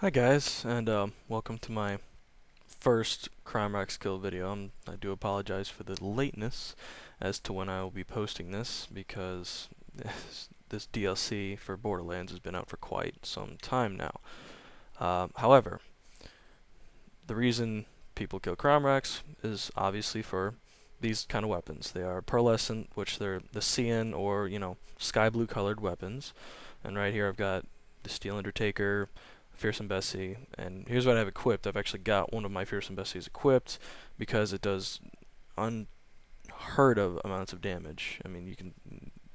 Hi guys, and welcome to my first Crawmerax kill video. I do apologize for the lateness as to when I will be posting this, because this DLC for Borderlands has been out for quite some time now. However, the reason people kill Crawmerax is obviously for these kind of weapons. They are pearlescent, which they're the cyan or, sky blue colored weapons. And right here I've got the Steel Undertaker, Fearsome Bessie, and here's what I have equipped. I've actually got one of my Fearsome Bessies equipped because it does unheard of amounts of damage. I mean, you can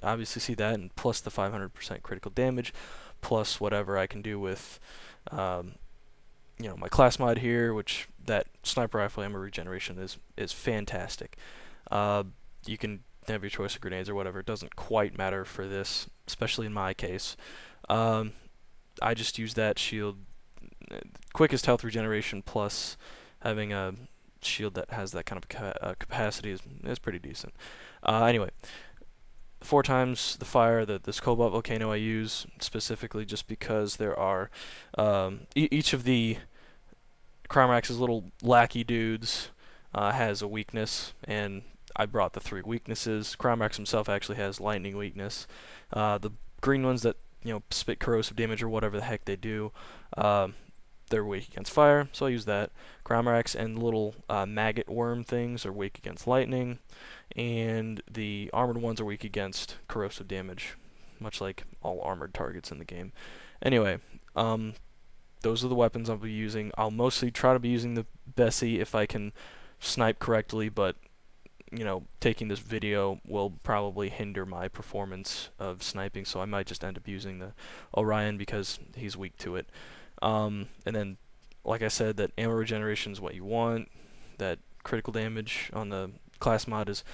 obviously see that, and plus the 500% critical damage, plus whatever I can do with, my class mod here, which that sniper rifle ammo regeneration is fantastic. You can have your choice of grenades or whatever. It doesn't quite matter for this, especially in my case. I just use that shield, quickest health regeneration, plus having a shield that has that kind of capacity is pretty decent. Anyway, 4 times the fire, this cobalt volcano I use specifically just because there are each of the Crawmerax's little lackey dudes has a weakness, and I brought the 3 weaknesses. Crawmerax himself actually has lightning weakness. The green ones that spit corrosive damage or whatever the heck they do, they're weak against fire, so I use that. Crawmerax and the little maggot worm things are weak against lightning, and the armored ones are weak against corrosive damage, much like all armored targets in the game. Anyway, those are the weapons I'll be using. I'll mostly try to be using the Bessie if I can snipe correctly, but taking this video will probably hinder my performance of sniping, so I might just end up using the Orion because he's weak to it. And then, like I said, that ammo regeneration is what you want. That critical damage on the class mod is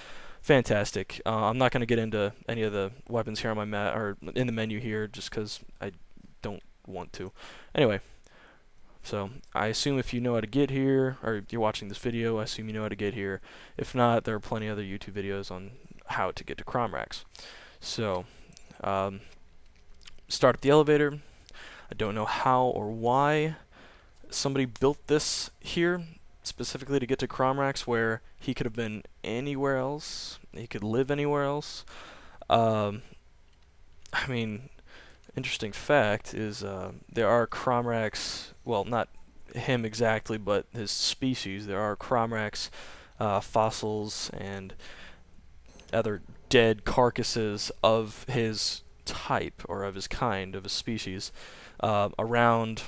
fantastic. I'm not going to get into any of the weapons here on my mat or in the menu here, just because I don't want to. Anyway, so I assume if you know how to get here, or if you're watching this video, I assume you know how to get here. If not, there are plenty of other YouTube videos on how to get to Crawmerax. So, start at the elevator. I don't know how or why somebody built this here specifically to get to Crawmerax, where he could have been anywhere else. He could live anywhere else. I mean, interesting fact is there are Crawmerax, well, not him exactly, but his species. There are Crawmerax fossils and other dead carcasses of his type or of his kind, of his species, around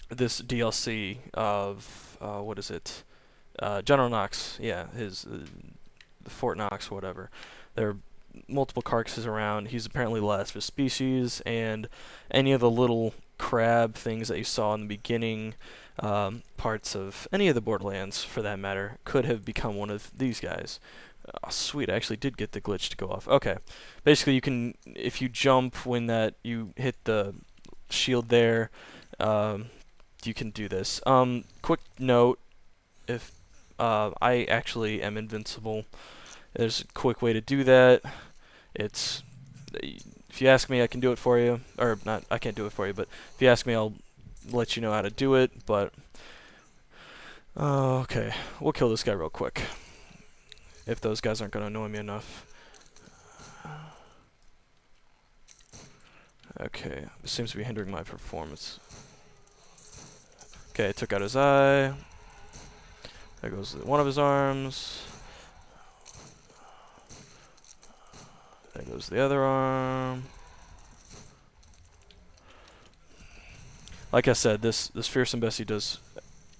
this DLC of what is it? General Knox, yeah, his the Fort Knox, whatever. There are multiple carcasses around. He's apparently the last of his species, and any of the little crab things that you saw in the beginning, parts of any of the Borderlands, for that matter, could have become one of these guys. Oh, sweet, I actually did get the glitch to go off. Okay, basically you can, if you jump when that you hit the shield there, you can do this. Quick note, if I actually am invincible, there's a quick way to do that. It's, if you ask me, I can do it for you, or not, I can't do it for you, but if you ask me, I'll let you know how to do it. But okay, we'll kill this guy real quick, if those guys aren't going to annoy me enough. Okay, this seems to be hindering my performance. Okay, I took out his eye. There goes one of his arms. There goes the other arm. Like I said, this Fearsome Bessie does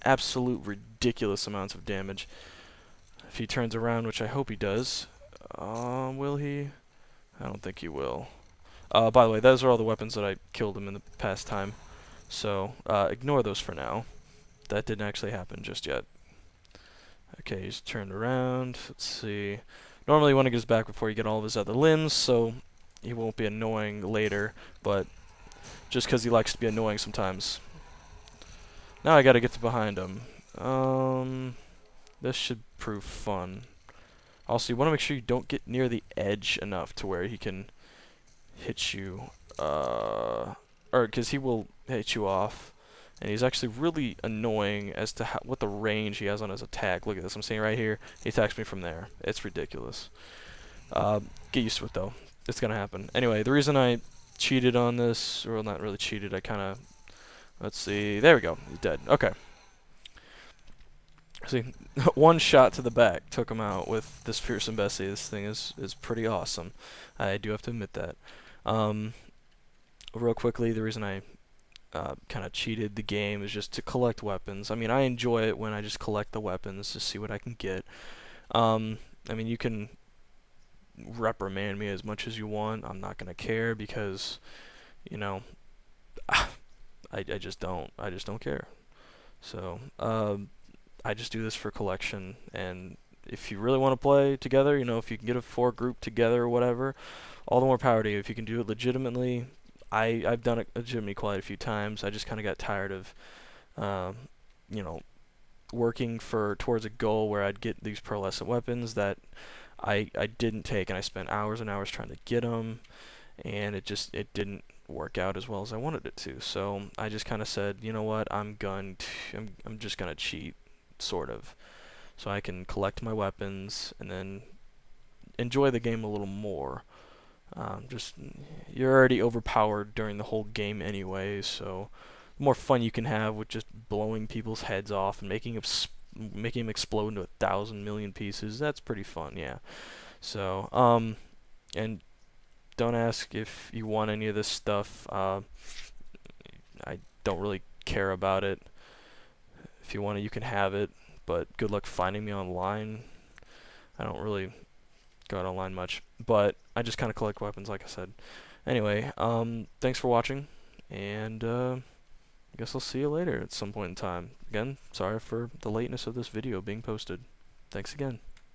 absolute ridiculous amounts of damage. If he turns around, which I hope he does, will he? I don't think he will. By the way, those are all the weapons that I killed him in the past time, so ignore those for now. That didn't actually happen just yet. Okay, he's turned around. Let's see. Normally you want to get his back before you get all of his other limbs, so he won't be annoying later, but just because he likes to be annoying sometimes. Now I gotta get to behind him. This should prove fun. Also, you want to make sure you don't get near the edge enough to where he can hit you, or because he will hit you off. and he's actually really annoying as to what the range he has on his attack. Look at this. I'm seeing right here. He attacks me from there. It's ridiculous. Get used to it, though. It's going to happen. Anyway, the reason I cheated on this, or not really cheated, I kind of... Let's see. There we go. He's dead. Okay. See, one shot to the back took him out with this fearsome Bessie. This thing is pretty awesome. I do have to admit that. Real quickly, the reason I kind of cheated the game is just to collect weapons. I mean, I enjoy it when I just collect the weapons to see what I can get. I mean, you can reprimand me as much as you want. I'm not gonna care because, you know, I just don't care. So, I just do this for collection, and if you really want to play together, you know, if you can get a 4 group together or whatever, all the more power to you. If you can do it legitimately, I've done it legitimately quite a few times. I just kind of got tired of, you know, working towards a goal where I'd get these pearlescent weapons that I didn't take, and I spent hours and hours trying to get them, and it didn't work out as well as I wanted it to. So I just kind of said, you know what, I'm just gonna cheat, sort of, so I can collect my weapons and then enjoy the game a little more. You're already overpowered during the whole game anyway, so the more fun you can have with just blowing people's heads off and making them explode into 1,000 million pieces, that's pretty fun, yeah. So, and don't ask if you want any of this stuff. I don't really care about it. If you want it, you can have it, but good luck finding me online. I don't really go out online much, but I just kind of collect weapons, like I said. Anyway, thanks for watching, and I guess I'll see you later at some point in time. Again, sorry for the lateness of this video being posted. Thanks again.